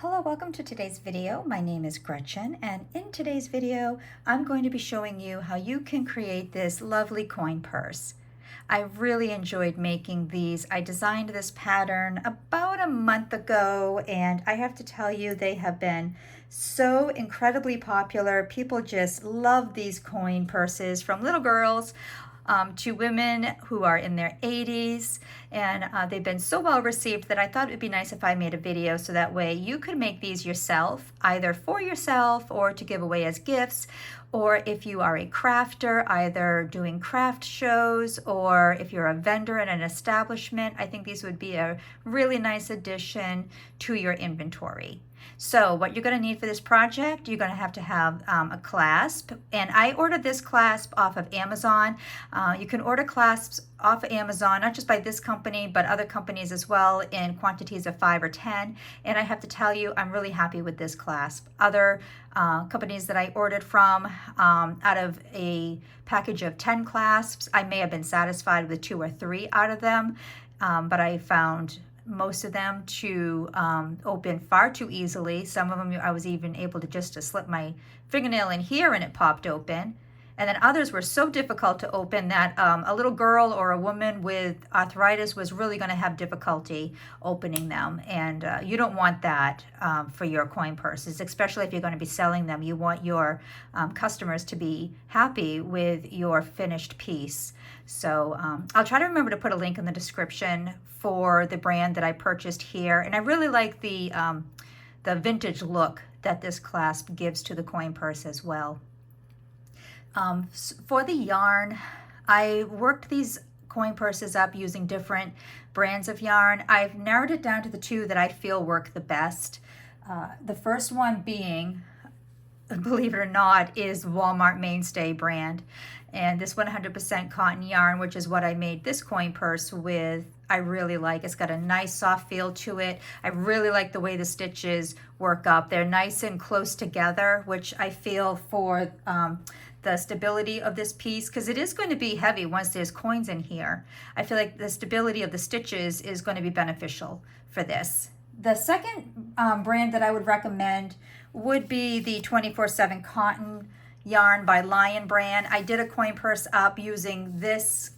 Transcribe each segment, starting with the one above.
Hello, welcome to today's video. My name is Gretchen, and in today's video, I'm going to be showing you how you can create this lovely coin purse. I really enjoyed making these. I designed this pattern about a month ago, and I have to tell you, they have been so incredibly popular. People just love these coin purses, from little girls to women who are in their 80s, and they've been so well received that I thought it would be nice if I made a video so that way you could make these yourself, either for yourself or to give away as gifts, or if you are a crafter, either doing craft shows, or if you're a vendor at an establishment. I think these would be a really nice addition to your inventory. So what you're going to need for this project, you're going to have a clasp, and I ordered this clasp off of Amazon. You can order clasps off of Amazon, not just by this company, but other companies as well, in quantities of 5 or 10. And I have to tell you, I'm really happy with this clasp. Other companies that I ordered from, out of a package of 10 clasps, I may have been satisfied with 2 or 3 out of them, but I found most of them to open far too easily. Some of them I was even able to just slip my fingernail in here and it popped open. And then others were so difficult to open that a little girl or a woman with arthritis was really going to have difficulty opening them. And you don't want that for your coin purses, especially if you're going to be selling them. You want your customers to be happy with your finished piece. So I'll try to remember to put a link in the description for the brand that I purchased here. And I really like the vintage look that this clasp gives to the coin purse as well. For the yarn, I worked these coin purses up using different brands of yarn. I've narrowed it down to the 2 that I feel work the best. The first one being, believe it or not, is Walmart Mainstay brand. And this 100% cotton yarn, which is what I made this coin purse with, I really like. It's got a nice soft feel to it. I really like the way the stitches work up. They're nice and close together, which I feel for the stability of this piece, because it is going to be heavy once there's coins in here. I feel like the stability of the stitches is going to be beneficial for this. The second brand that I would recommend would be the 24/7 cotton yarn by Lion brand. I did a coin purse up using this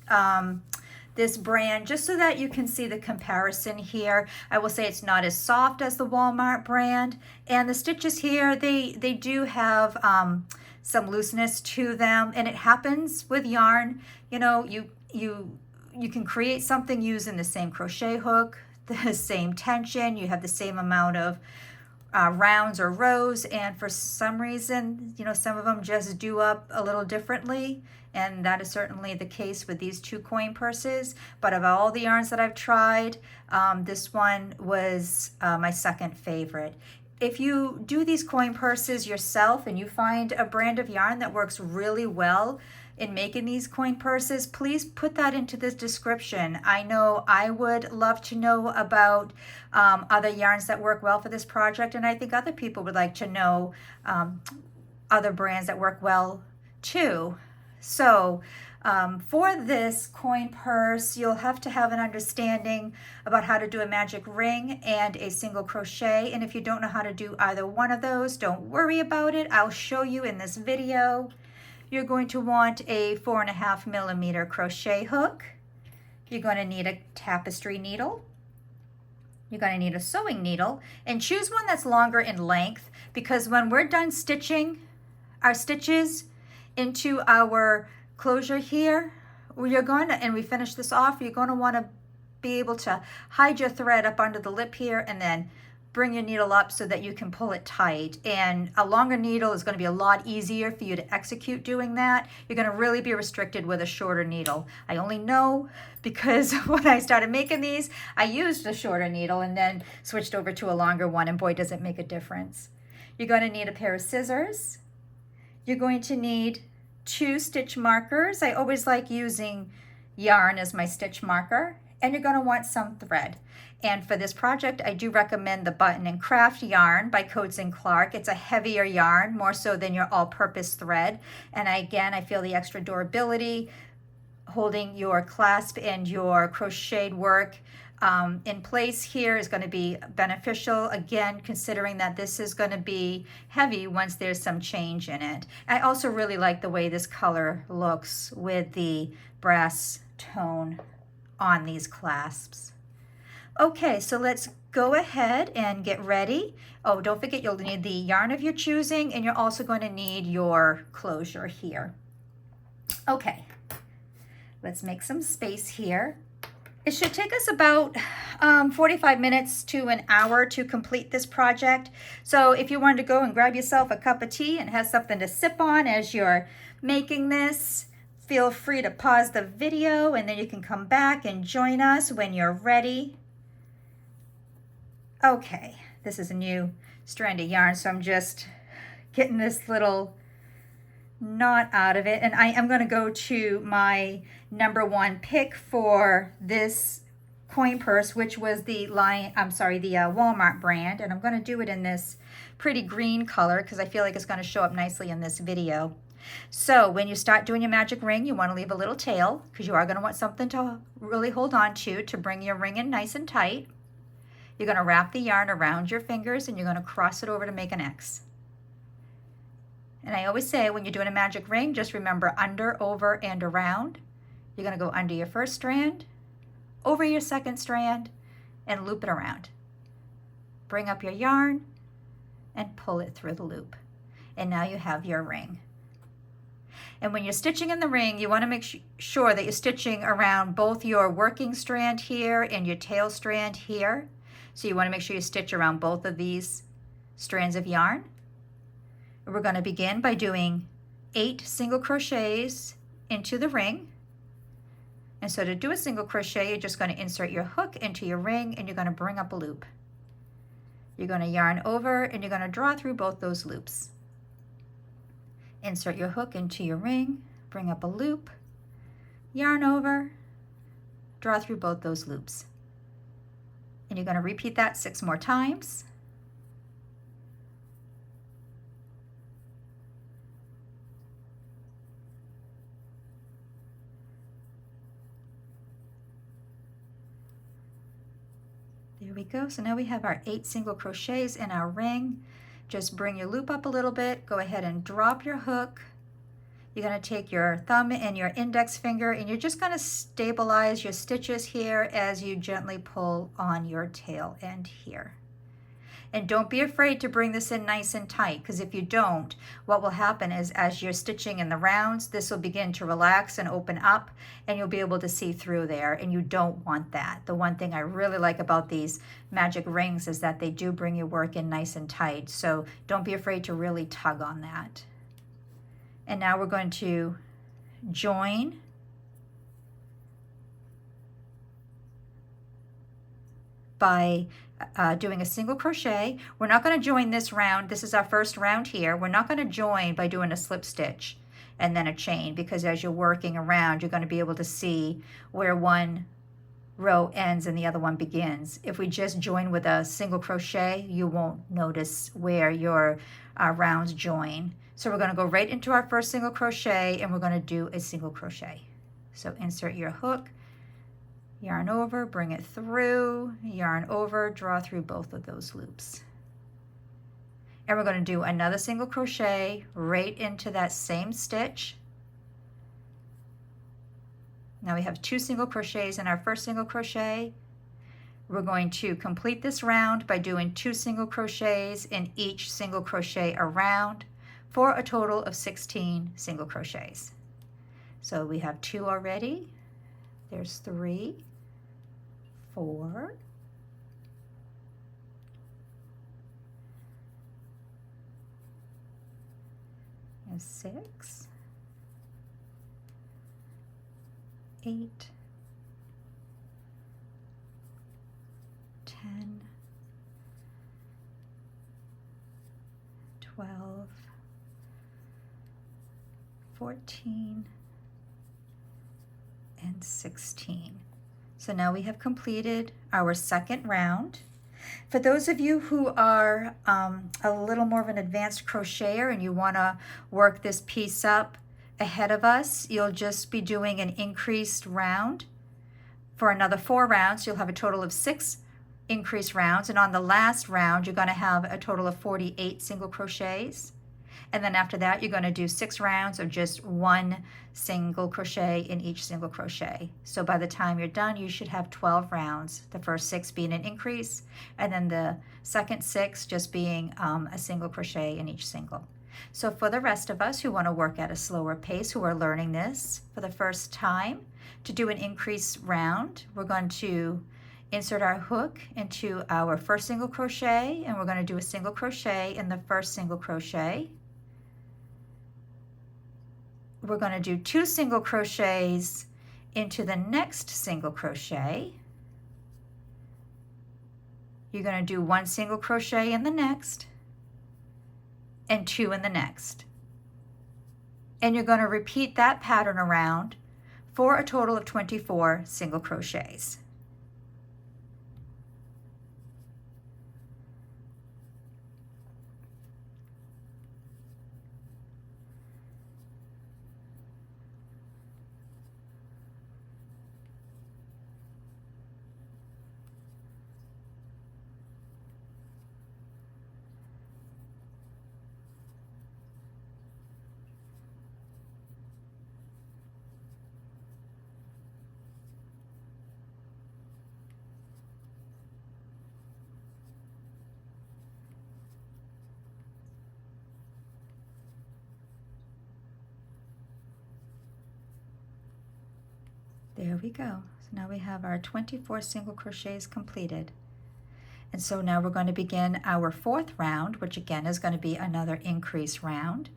this brand just so that you can see the comparison here. I will say it's not as soft as the Walmart brand, and the stitches here, they do have some looseness to them, and it happens with yarn. You know, you can create something using the same crochet hook, the same tension, you have the same amount of rounds or rows, and for some reason, you know, some of them just do up a little differently, and that is certainly the case with these 2 coin purses. But of all the yarns that I've tried, this one was my second favorite. If you do these coin purses yourself and you find a brand of yarn that works really well in making these coin purses, please put that into the description. I know I would love to know about other yarns that work well for this project, and I think other people would like to know other brands that work well too. So for this coin purse, you'll have to have an understanding about how to do a magic ring and a single crochet. And if you don't know how to do either one of those, don't worry about it. I'll show you in this video. You're going to want a 4.5 millimeter crochet hook. You're going to need a tapestry needle. You're going to need a sewing needle, and choose one that's longer in length, because when we're done stitching our stitches into our closure here, you're going to, and we finish this off, you're going to want to be able to hide your thread up under the lip here and then bring your needle up so that you can pull it tight. And a longer needle is going to be a lot easier for you to execute doing that. You're going to really be restricted with a shorter needle. I only know because when I started making these, I used a shorter needle and then switched over to a longer one, and boy, does it make a difference. You're going to need a pair of scissors. You're going to need 2 stitch markers. I always like using yarn as my stitch marker, and you're going to want some thread. And for this project, I do recommend the Button and Craft yarn by Coats and Clark. It's a heavier yarn, more so than your all-purpose thread. And again, I feel the extra durability, holding your clasp and your crocheted work in place here is going to be beneficial, again, considering that this is going to be heavy once there's some change in it. I also really like the way this color looks with the brass tone on these clasps. Okay, so let's go ahead and get ready. Oh, don't forget you'll need the yarn of your choosing, and you're also going to need your closure here. Okay, let's make some space here. It should take us about 45 minutes to an hour to complete this project. So if you wanted to go and grab yourself a cup of tea and have something to sip on as you're making this, feel free to pause the video and then you can come back and join us when you're ready. Okay, this is a new strand of yarn, so I'm just getting this little knot out of it, and I am going to go to my #1 pick for this coin purse, which was the Walmart brand, and I'm going to do it in this pretty green color because I feel like it's going to show up nicely in this video. So when you start doing your magic ring, you want to leave a little tail because you are going to want something to really hold on to bring your ring in nice and tight. You're going to wrap the yarn around your fingers and you're going to cross it over to make an X. And I always say when you're doing a magic ring, just remember under, over, and around. You're going to go under your first strand, over your second strand, and loop it around. Bring up your yarn and pull it through the loop. And now you have your ring. And when you're stitching in the ring, you want to make sure that you're stitching around both your working strand here and your tail strand here. So you want to make sure you stitch around both of these strands of yarn. We're going to begin by doing 8 single crochets into the ring. And so to do a single crochet, you're just going to insert your hook into your ring and you're going to bring up a loop. You're going to yarn over and you're going to draw through both those loops. Insert your hook into your ring, bring up a loop, yarn over, draw through both those loops. And you're going to repeat that 6 more times. There we go. So now we have our 8 single crochets in our ring. Just bring your loop up a little bit. Go ahead and drop your hook. You're going to take your thumb and your index finger and you're just going to stabilize your stitches here as you gently pull on your tail end here. And don't be afraid to bring this in nice and tight, because if you don't, what will happen is as you're stitching in the rounds, this will begin to relax and open up and you'll be able to see through there, and you don't want that. The one thing I really like about these magic rings is that they do bring your work in nice and tight, so don't be afraid to really tug on that. And now we're going to join by doing a single crochet. We're not going to join this round. This is our first round here. We're not going to join by doing a slip stitch and then a chain, because as you're working around, you're going to be able to see where one row ends and the other one begins. If we just join with a single crochet, you won't notice where your rounds join. So we're going to go right into our first single crochet and we're going to do a single crochet. So insert your hook, yarn over, bring it through, yarn over, draw through both of those loops. And we're going to do another single crochet right into that same stitch. Now we have 2 single crochets in our first single crochet. We're going to complete this round by doing 2 single crochets in each single crochet around for a total of 16 single crochets. So we have 2 already. There's 3, 4, 6, 8, 10, 12, 14, and 16. So now we have completed our second round. For those of you who are a little more of an advanced crocheter and you want to work this piece up ahead of us, you'll just be doing an increased round for another 4 rounds. You'll have a total of 6 increase rounds, and on the last round you're going to have a total of 48 single crochets. And then after that you're going to do 6 rounds of just 1 single crochet in each single crochet. So by the time you're done, you should have 12 rounds, the first 6 being an increase, and then the second 6 just being a single crochet in each single. So for the rest of us who want to work at a slower pace, who are learning this for the first time, to do an increase round, we're going to insert our hook into our first single crochet, and we're going to do a single crochet in the first single crochet. We're going to do 2 single crochets into the next single crochet. You're going to do 1 single crochet in the next and 2 in the next. And you're going to repeat that pattern around for a total of 24 single crochets. There we go. So now we have our 24 single crochets completed. And so now we're going to begin our 4th round, which again is going to be another increase round.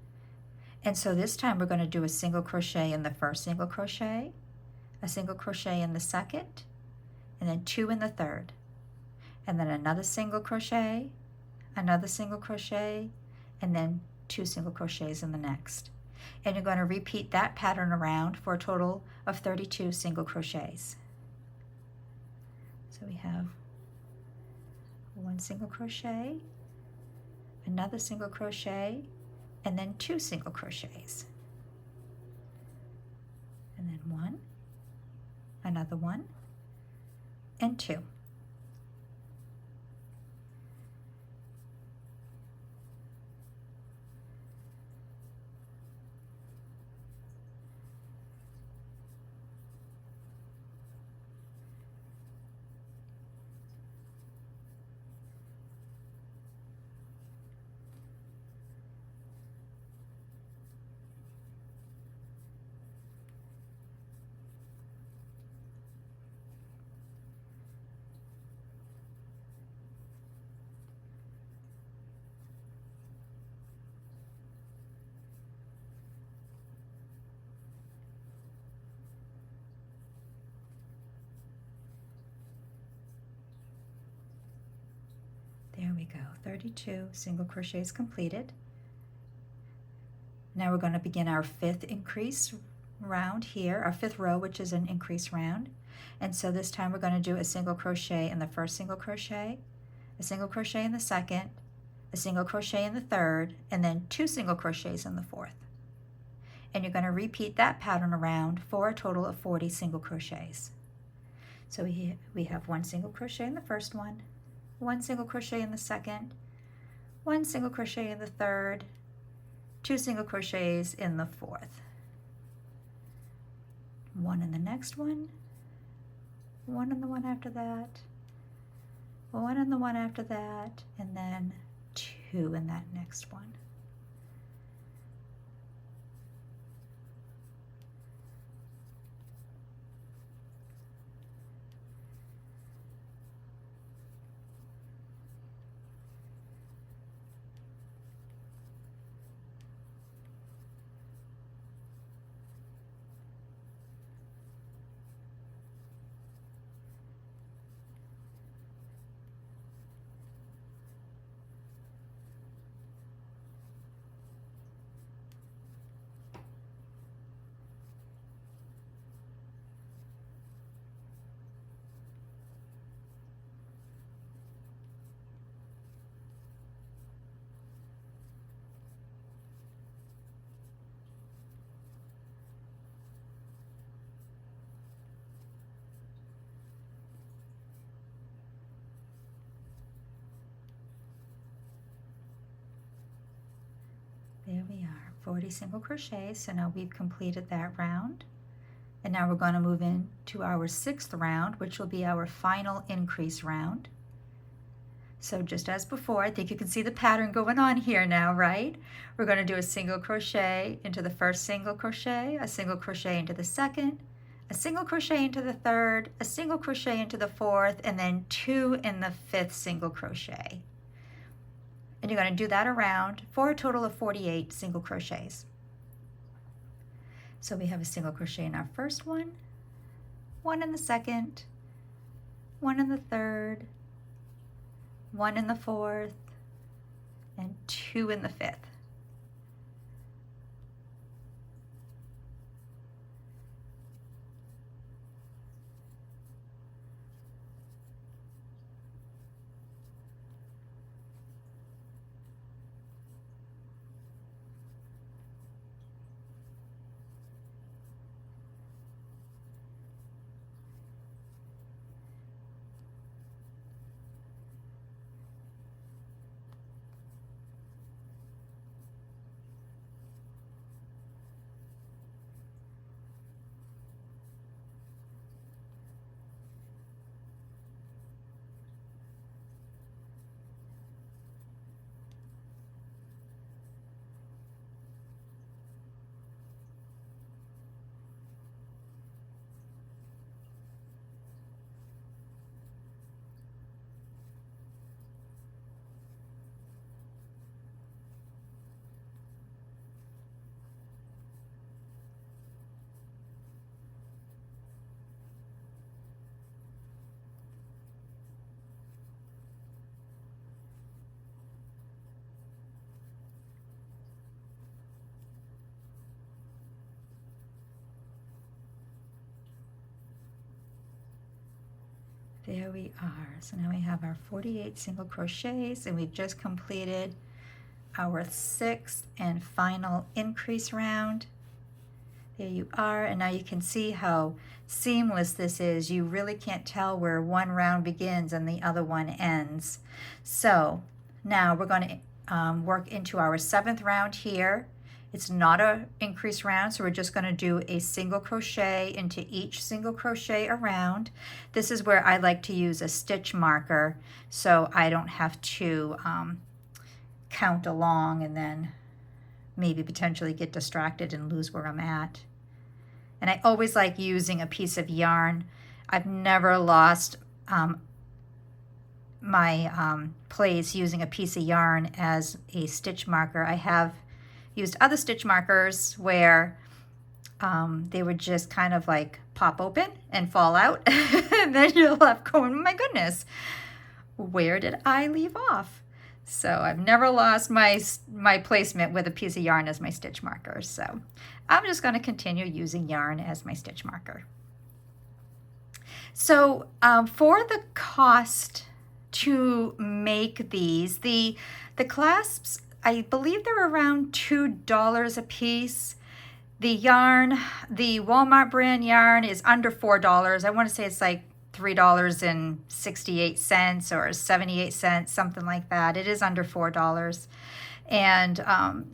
And so this time we're going to do a single crochet in the first single crochet, a single crochet in the second, and then 2 in the third, and then another single crochet, another single crochet, and then 2 single crochets in the next. And you're going to repeat that pattern around for a total of 32 single crochets. So we have 1 single crochet, another single crochet, and then 2 single crochets. And then 1, another 1, and 2. There we go, 32 single crochets completed. Now we're going to begin our 5th increase round here, our 5th row, which is an increase round. And so this time we're going to do a single crochet in the first single crochet, a single crochet in the second, a single crochet in the third, and then 2 single crochets in the fourth. And you're going to repeat that pattern around for a total of 40 single crochets. So we have 1 single crochet in the first one, 1 single crochet in the second, 1 single crochet in the third, 2 single crochets in the fourth, 1 in the next one, 1 in the one after that, 1 in the one after that, and then 2 in that next one. There we are, 40 single crochets. So now we've completed that round. And now we're going to move into our 6th round, which will be our final increase round. So just as before, I think you can see the pattern going on here now, right? We're going to do a single crochet into the first single crochet, a single crochet into the second, a single crochet into the third, a single crochet into the fourth, and then 2 in the 5th single crochet. And you're going to do that around for a total of 48 single crochets. So we have a single crochet in our first one, 1 in the second, 1 in the third, 1 in the fourth, and 2 in the 5th. There we are. So now we have our 48 single crochets, and we've just completed our 6th and final increase round. There you are, and now you can see how seamless this is. You really can't tell where one round begins and the other one ends. So now we're going to work into our 7th round here. It's not an increase round, so we're just going to do a single crochet into each single crochet around. This is where I like to use a stitch marker so I don't have to count along and then maybe potentially get distracted and lose where I'm at. And I always like using a piece of yarn. I've never lost my place using a piece of yarn as a stitch marker. I have used other stitch markers where they would just kind of like pop open and fall out. And then you're left going, oh my goodness, where did I leave off? So I've never lost my placement with a piece of yarn as my stitch marker. So I'm just going to continue using yarn as my stitch marker. So for the cost to make these, the clasps, I believe they're around $2 a piece. The yarn, the Walmart brand yarn is under $4. I want to say it's like $3.68 or 78 cents, something like that. It is under $4. And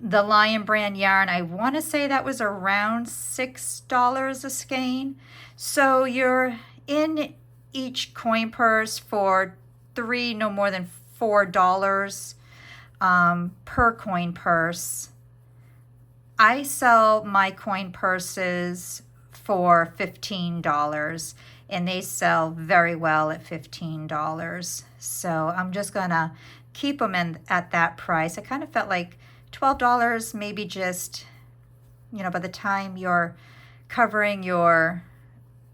the Lion brand yarn, I want to say that was around $6 a skein. So you're in each coin purse for no more than $4 per coin purse. I sell my coin purses for $15, and they sell very well at $15. So I'm just gonna keep them at that price. I kind of felt like $12, maybe just, you know, by the time you're covering your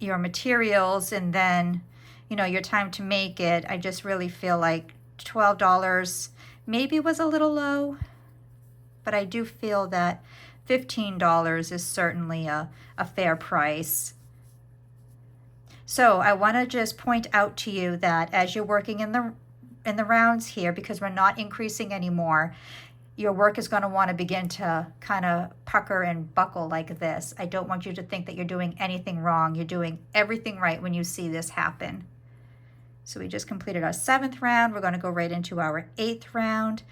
materials and then, you know, your time to make it, I just really feel like $12 maybe was a little low, but I do feel that $15 is certainly a fair price. So I want to just point out to you that as you're working in the rounds here, because we're not increasing anymore, your work is going to want to begin to kind of pucker and buckle like this. I don't want you to think that you're doing anything wrong. You're doing everything right when you see this happen. So we just completed our 7th round. We're going to go right into our 8th round,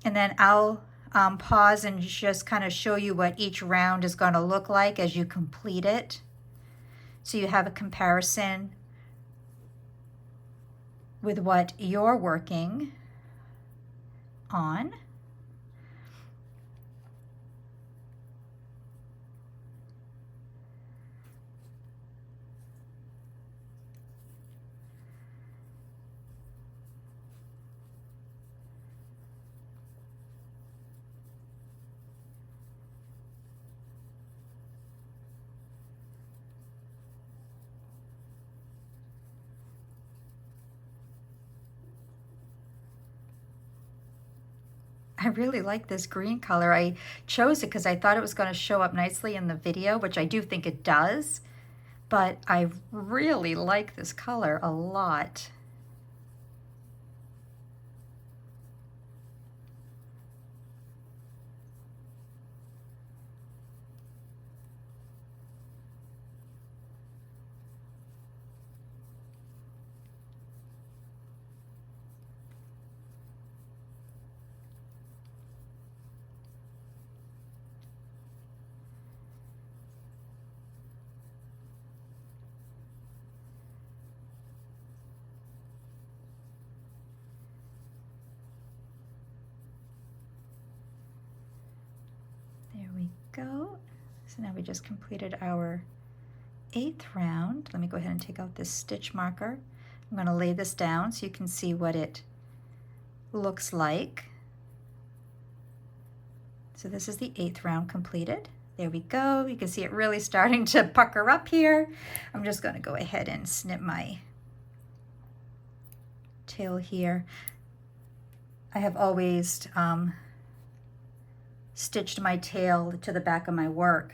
and then I'll pause and just kind of show you what each round is going to look like as you complete it. So you have a comparison with what you're working on. I really like this green color. I chose it because I thought it was going to show up nicely in the video, which I do think it does, but I really like this color a lot. There we go. So now we just completed our 8th round. Let me go ahead and take out this stitch marker. I'm going to lay this down so you can see what it looks like. So this is the 8th round completed. There we go. You can see it really starting to pucker up here. I'm just going to go ahead and snip my tail here. I have always stitched my tail to the back of my work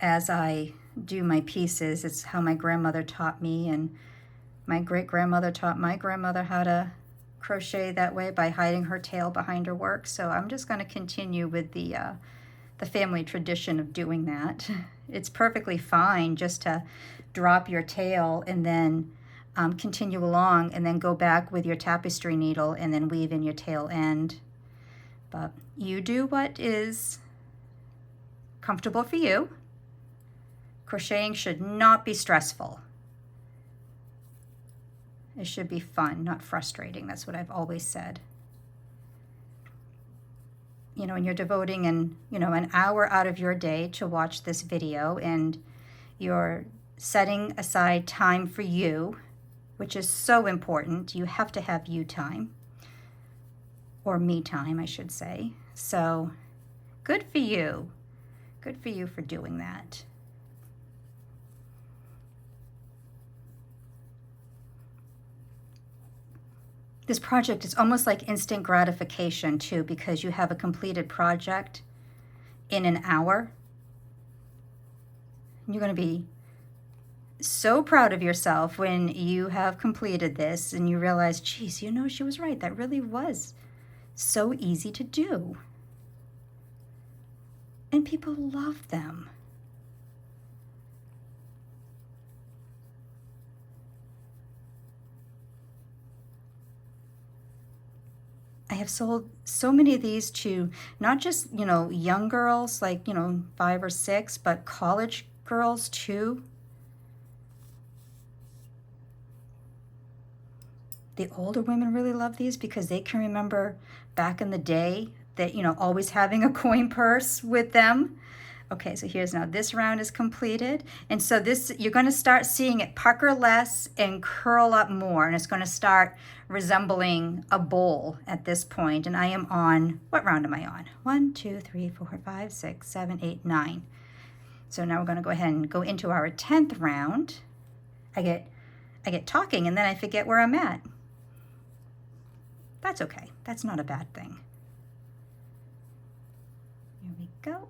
as I do my pieces. It's how my grandmother taught me, and my great-grandmother taught my grandmother how to crochet that way by hiding her tail behind her work. So I'm just going to continue with the family tradition of doing that. It's perfectly fine just to drop your tail and then continue along and then go back with your tapestry needle and then weave in your tail end. But you do what is comfortable for you. Crocheting should not be stressful. It should be fun, not frustrating. That's what I've always said. You know, and you're devoting an hour out of your day to watch this video, and you're setting aside time for you, which is so important. You have to have you time, or me time, I should say. So good for you. Good for you for doing that. This project is almost like instant gratification too, because you have a completed project in an hour. You're going to be so proud of yourself when you have completed this and you realize, geez, you know, she was right. That really was so easy to do. And people love them. I have sold so many of these to not just, young girls like, 5 or 6, but college girls too. The older women really love these because they can remember back in the day that, always having a coin purse with them. Okay, so here's now this round is completed. And so this, you're going to start seeing it pucker less and curl up more. And it's going to start resembling a bowl at this point. And I am on, what round am I on? 1, 2, 3, 4, 5, 6, 7, 8, 9. So now we're going to go ahead and go into our 10th round. I get talking and then I forget where I'm at. That's okay. That's not a bad thing. Here we go.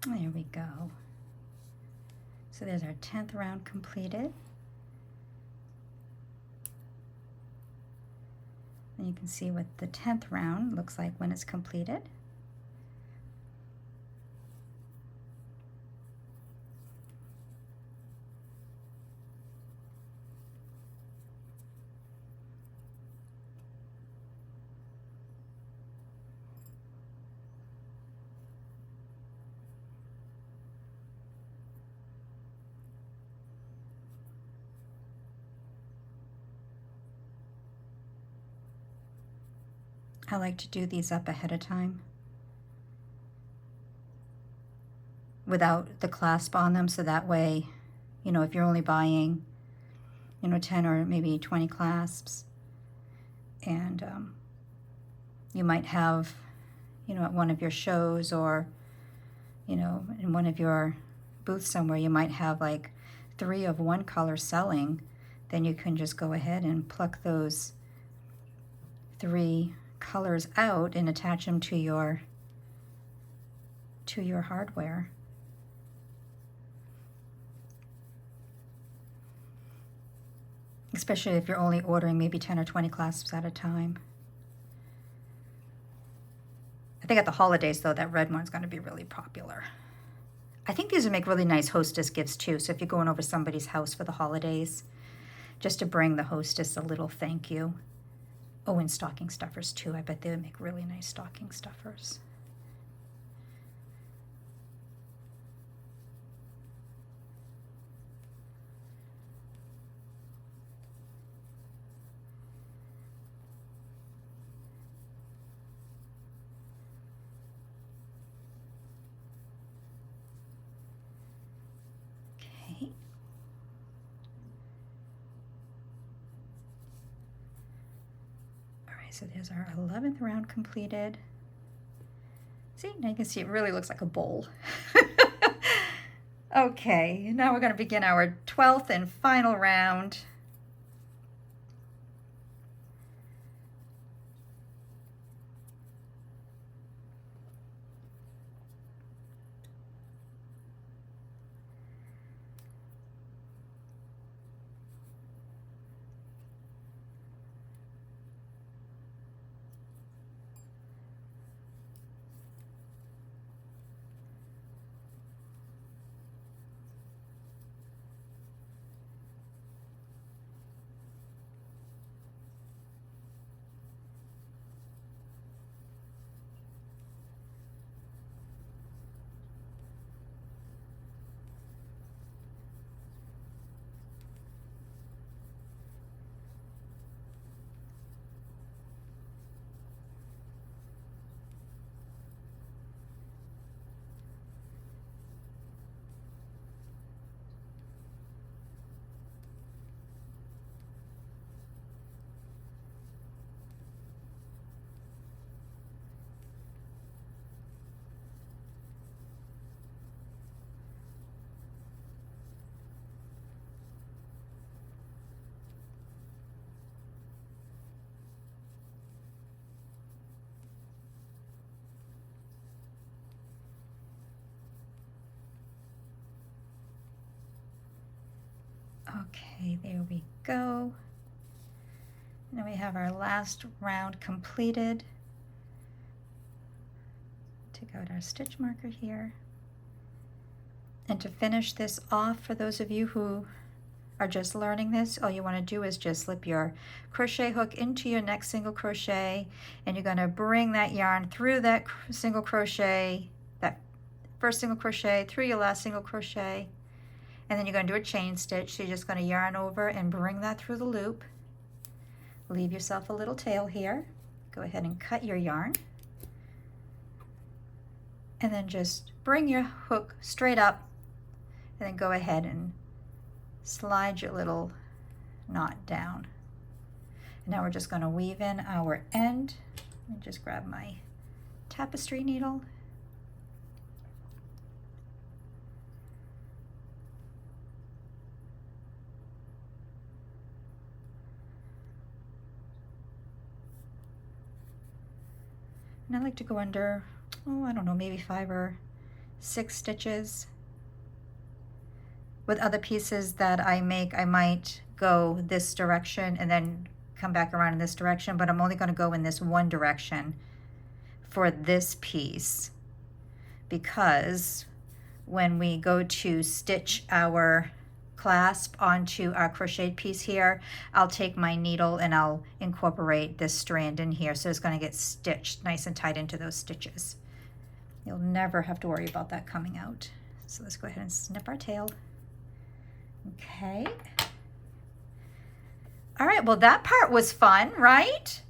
There we go. So there's our 10th round completed. And you can see what the 10th round looks like when it's completed. I like to do these up ahead of time without the clasp on them, so that way, you know, if you're only buying, you know, 10 or maybe 20 clasps, and you might have, you know, at one of your shows, or, you know, in one of your booths somewhere, you might have like 3 of one color selling, then you can just go ahead and pluck those 3 colors out and attach them to your hardware. Especially if you're only ordering maybe 10 or 20 clasps at a time. I think at the holidays though, that red one's going to be really popular. I think these would make really nice hostess gifts too. So if you're going over somebody's house for the holidays, just to bring the hostess a little thank you. Oh, and stocking stuffers too. I bet they would make really nice stocking stuffers. Okay. So there's our 11th round completed. See, now you can see it really looks like a bowl. Okay, now we're going to begin our 12th and final round. Okay, there we go. Now we have our last round completed. Take out our stitch marker here. And to finish this off, for those of you who are just learning this, all you want to do is just slip your crochet hook into your next single crochet, and you're going to bring that yarn through that single crochet, that first single crochet, through your last single crochet, and then you're going to do a chain stitch. So you're just going to yarn over and bring that through the loop. Leave yourself a little tail here. Go ahead and cut your yarn. And then just bring your hook straight up, and then go ahead and slide your little knot down. And now we're just going to weave in our end. Let me just grab my tapestry needle. And I like to go under, oh, I don't know, maybe 5 or 6 stitches. With other pieces that I make, I might go this direction and then come back around in this direction, but I'm only going to go in this one direction for this piece, because when we go to stitch our clasp onto our crocheted piece here, I'll take my needle and I'll incorporate this strand in here, so it's going to get stitched nice and tight into those stitches. You'll never have to worry about that coming out. So let's go ahead and snip our tail. Okay. All right, well, that part was fun, right?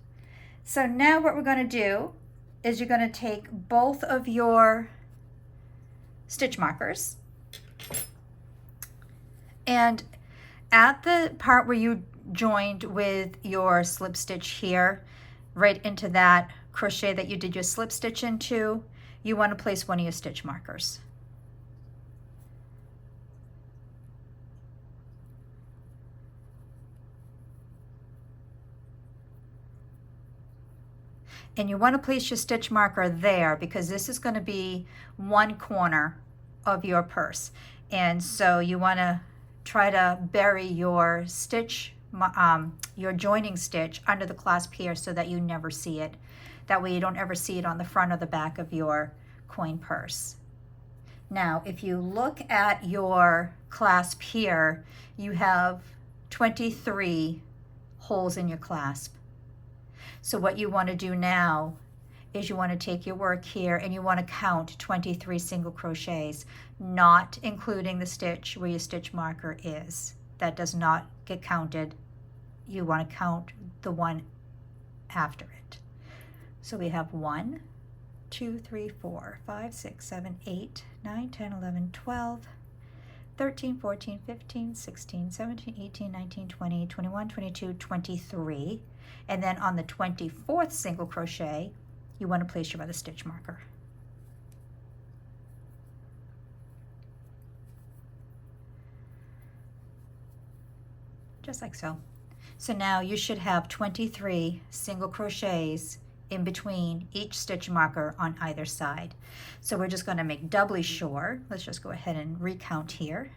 So now what we're going to do is you're going to take both of your stitch markers, and at the part where you joined with your slip stitch here, right into that crochet that you did your slip stitch into, you want to place one of your stitch markers. And you want to place your stitch marker there because this is going to be one corner of your purse. And so you want to try to bury your stitch, your joining stitch under the clasp here so that you never see it. That way you don't ever see it on the front or the back of your coin purse. Now, if you look at your clasp here, you have 23 holes in your clasp. So what you want to do now is you want to take your work here and you want to count 23 single crochets, not including the stitch where your stitch marker is. That does not get counted. You want to count the one after it. So we have 1, 2, 3, 4, 5, 6, 7, 8, 9, 10, 11, 12, 13, 14, 15, 16, 17, 18, 19, 20, 21, 22, 23. And then on the 24th single crochet, you want to place your other stitch marker. Just like so. So now you should have 23 single crochets in between each stitch marker on either side. So we're just going to make doubly sure. Let's just go ahead and recount here.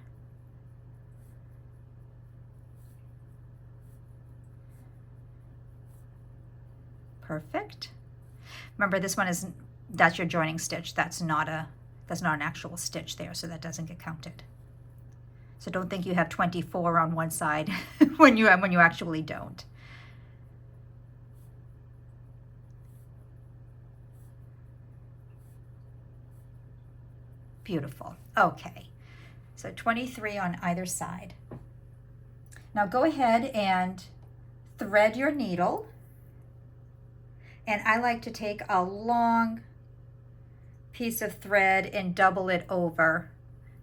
Perfect. Remember, this one that's your joining stitch. That's not an actual stitch there, so that doesn't get counted. So don't think you have 24 on one side when you actually don't. Beautiful. Okay. So 23 on either side. Now go ahead and thread your needle. And I like to take a long piece of thread and double it over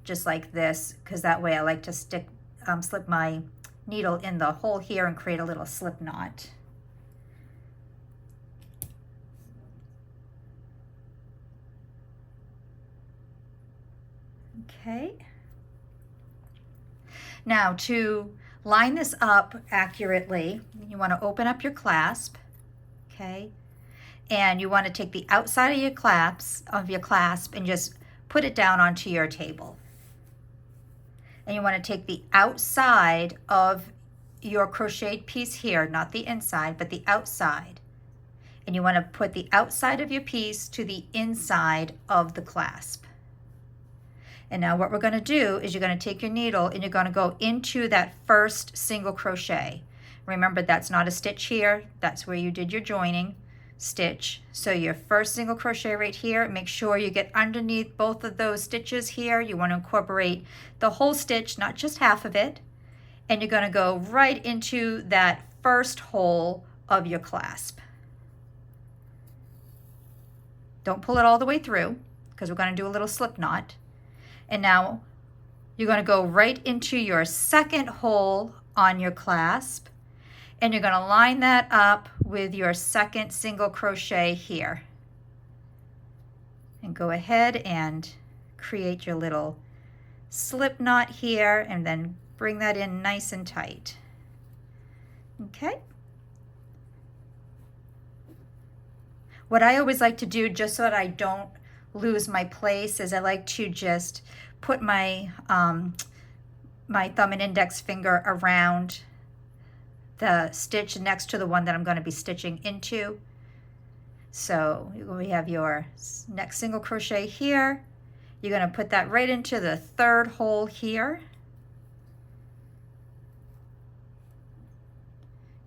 just like this, because that way I like to slip my needle in the hole here and create a little slip knot. Okay. Now to line this up accurately, you want to open up your clasp, okay? And you want to take the outside of your clasp and just put it down onto your table. And you want to take the outside of your crocheted piece here, not the inside, but the outside. And you want to put the outside of your piece to the inside of the clasp. And now what we're going to do is you're going to take your needle and you're going to go into that first single crochet. Remember, that's not a stitch here. That's where you did your joining stitch. So your first single crochet right here, make sure you get underneath both of those stitches here. You want to incorporate the whole stitch, not just half of it. And you're going to go right into that first hole of your clasp. Don't pull it all the way through because we're going to do a little slip knot. And now you're going to go right into your second hole on your clasp. And you're going to line that up with your second single crochet here. And go ahead and create your little slip knot here and then bring that in nice and tight. Okay. What I always like to do, just so that I don't lose my place is I like to just put my my thumb and index finger around the stitch next to the one that I'm going to be stitching into. So we have your next single crochet here. You're going to put that right into the third hole here.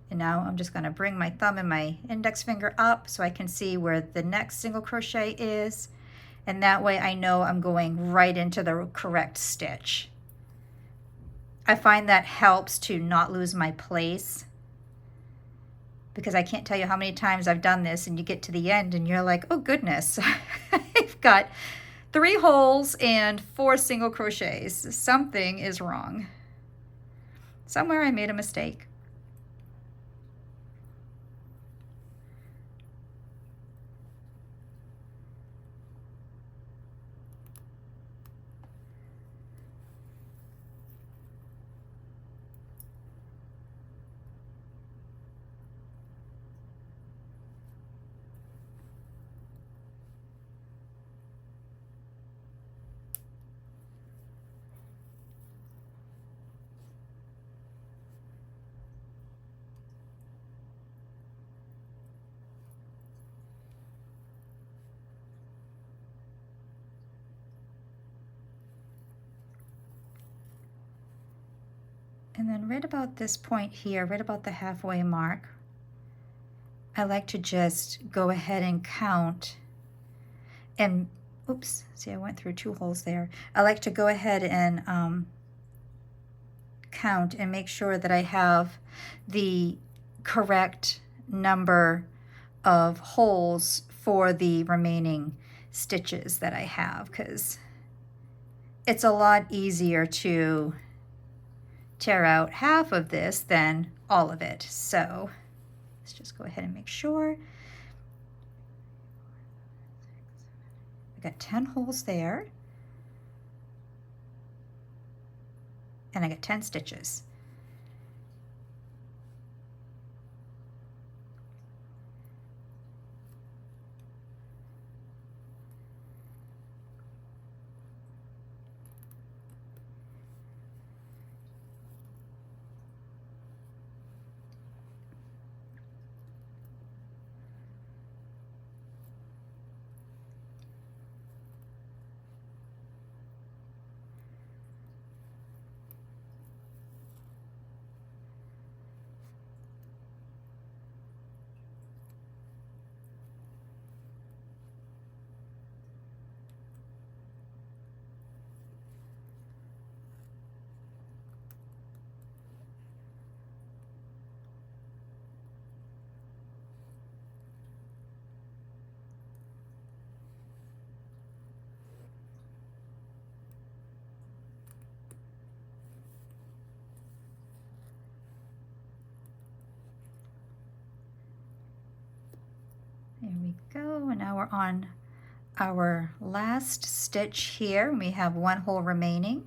And now I'm just going to bring my thumb and my index finger up so I can see where the next single crochet is. And that way I know I'm going right into the correct stitch. I find that helps to not lose my place, because I can't tell you how many times I've done this and you get to the end and you're like, oh goodness, I've got 3 holes and 4 single crochets. Something is wrong. Somewhere I made a mistake. And then right about this point here, right about the halfway mark, I like to just go ahead and count and, oops, see I went through 2 holes there. I like to go ahead and count and make sure that I have the correct number of holes for the remaining stitches that I have, because it's a lot easier to tear out half of this than all of it. So let's just go ahead and make sure. I got 10 holes there, and I got 10 stitches. There we go, and now we're on our last stitch here. We have 1 hole remaining,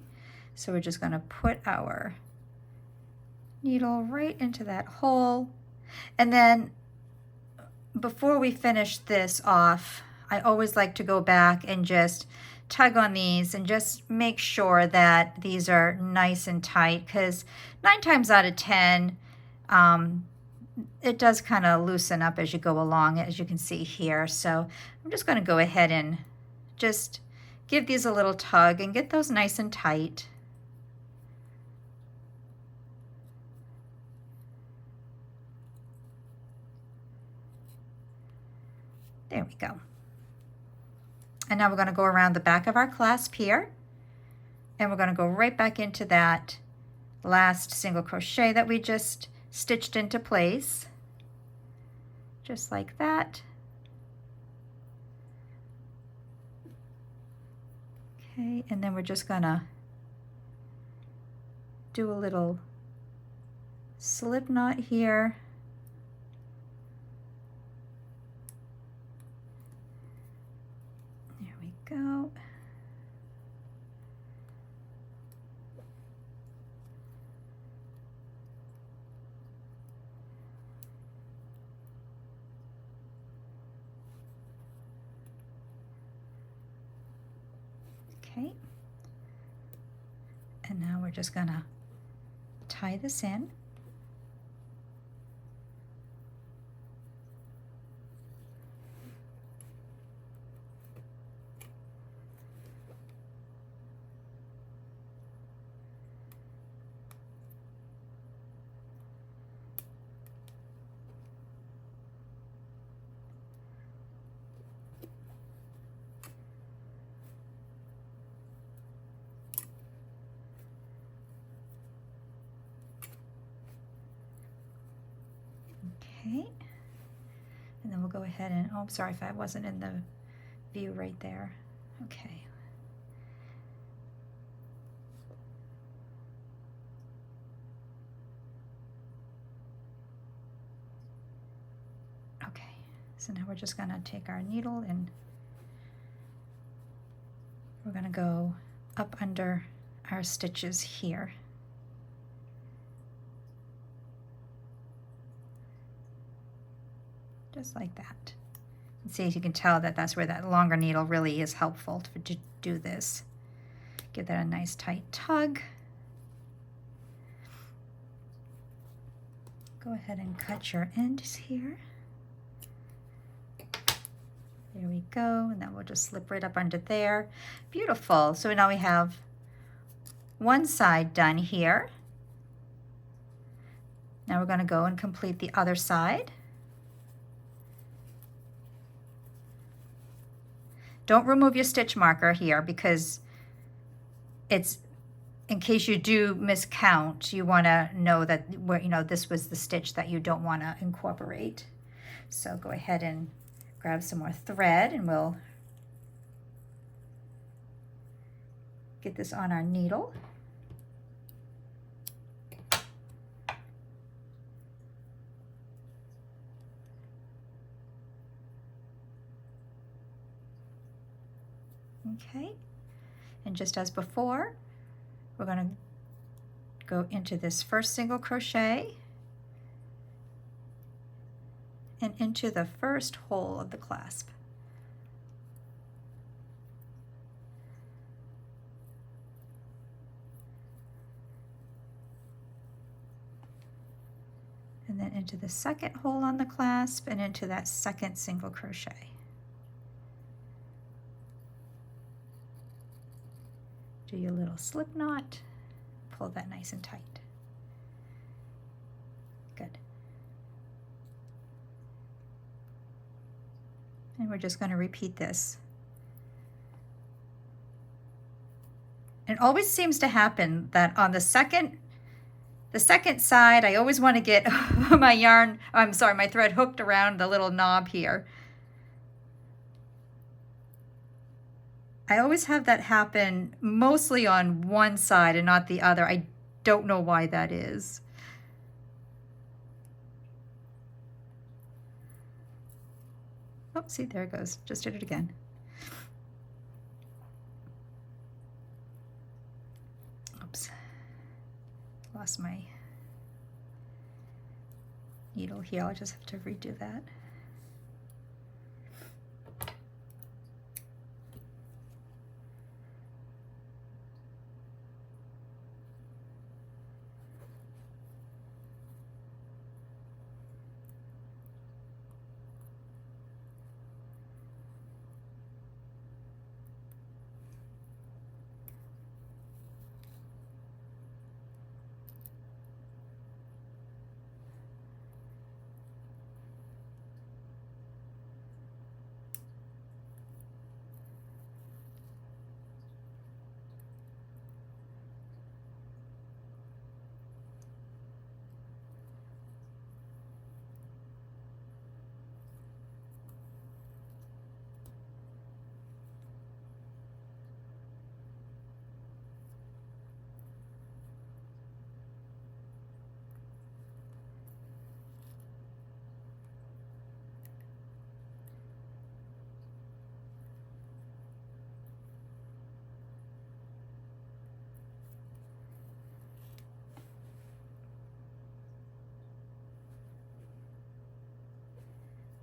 so we're just going to put our needle right into that hole. And then before we finish this off, I always like to go back and just tug on these and just make sure that these are nice and tight, because 9 times out of 10 it does kind of loosen up as you go along, as you can see here. So I'm just going to go ahead and just give these a little tug and get those nice and tight. There we go. And now we're going to go around the back of our clasp here, and we're going to go right back into that last single crochet that we just stitched into place, just like that. Okay, and then we're just gonna do a little slip knot here. There we go. just gonna tie this in. Okay, and then we'll go ahead and, oh, I'm sorry if I wasn't in the view right there. Okay. Okay, so now we're just gonna take our needle and we're gonna go up under our stitches here. Just like that. And see, as you can tell that that's where that longer needle really is helpful to do this. Give that a nice tight tug. Go ahead and cut your ends here. There we go, and then we'll just slip right up under there. Beautiful. So now we have one side done here. Now we're going to go and complete the other side. Don't remove your stitch marker here because it's, in case you do miscount, you want to know that where, you know, this was the stitch that you don't want to incorporate. So go ahead and grab some more thread and we'll get this on our needle. Okay, and just as before, we're going to go into this first single crochet and into the first hole of the clasp. And then into the second hole on the clasp and into that second single crochet. Do your little slip knot, pull that nice and tight. Good. And we're just going to repeat this. It always seems to happen that on the second side, I always want to get my thread hooked around the little knob here. I always have that happen mostly on one side and not the other. I don't know why that is. Oh, see, there it goes. Just did it again. Oops. Lost my needle here. I'll just have to redo that.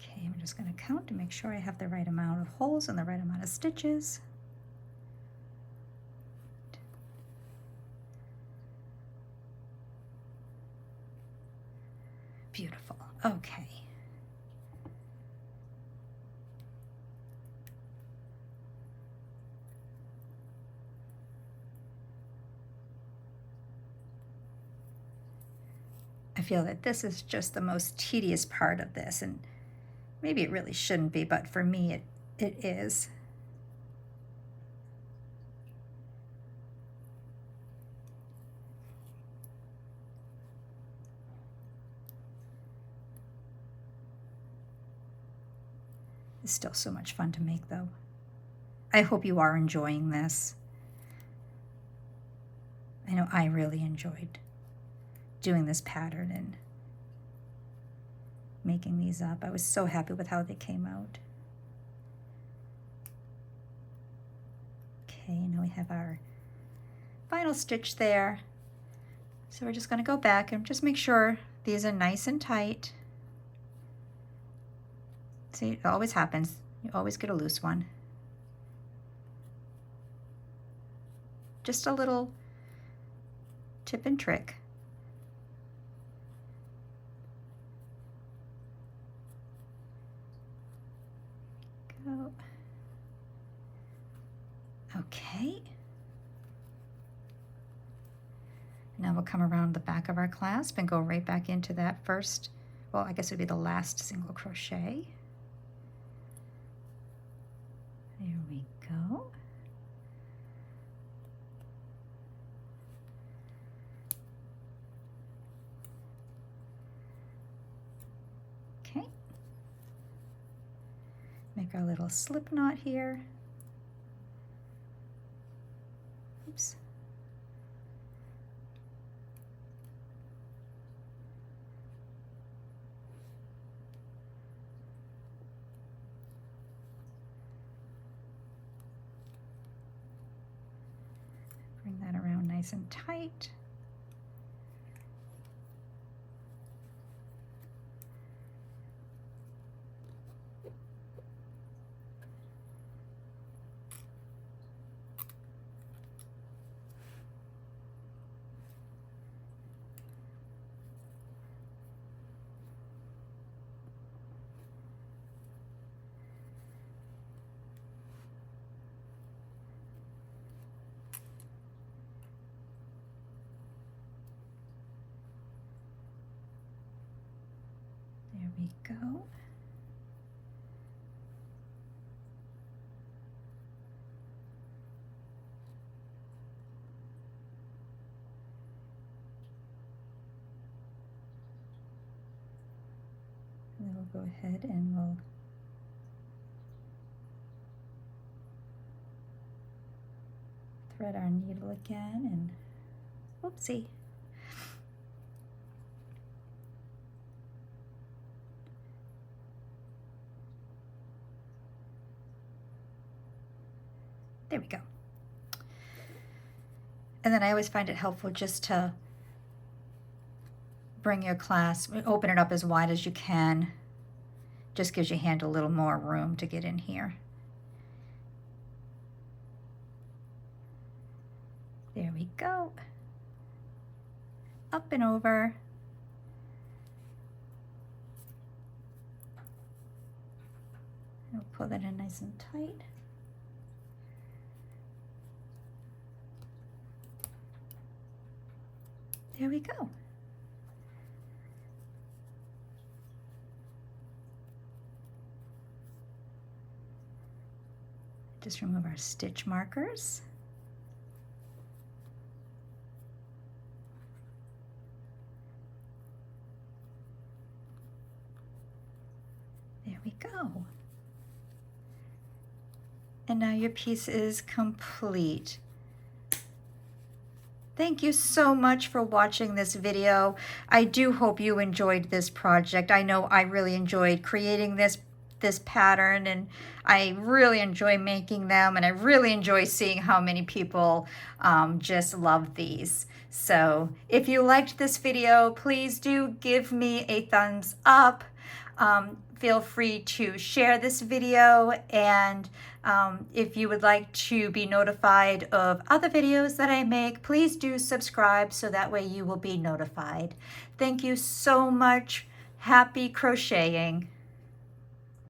Okay, I'm just going to count to make sure I have the right amount of holes and the right amount of stitches. beautiful. Okay. I feel that this is just the most tedious part of this, and maybe it really shouldn't be, but for me it is. It's still so much fun to make, though. I hope you are enjoying this. I know I really enjoyed doing this pattern and making these up. I was so happy with how they came out. Okay, now we have our final stitch there. So we're just going to go back and just make sure these are nice and tight. See, it always happens. You always get a loose one. Just a little tip and trick. Go. Okay. Now we'll come around the back of our clasp and go right back into that first, well, I guess it would be the last single crochet. There we go. Okay. Make our little slip knot here. Oops. Bring that around nice and tight. There we go. And then we'll go ahead and we'll thread our needle again and whoopsie. There we go. And then I always find it helpful just to bring your clasp, open it up as wide as you can. Just gives your hand a little more room to get in here. There we go. Up and over. I'll pull that in nice and tight. There we go. Just remove our stitch markers. There we go. And now your piece is complete. Thank you so much for watching this video. I do hope you enjoyed this project. I know I really enjoyed creating this pattern, and I really enjoy making them, and I really enjoy seeing how many people just love these. So if you liked this video, please do give me a thumbs up. Feel free to share this video, and if you would like to be notified of other videos that I make, please do subscribe so that way you will be notified. Thank you so much. Happy crocheting!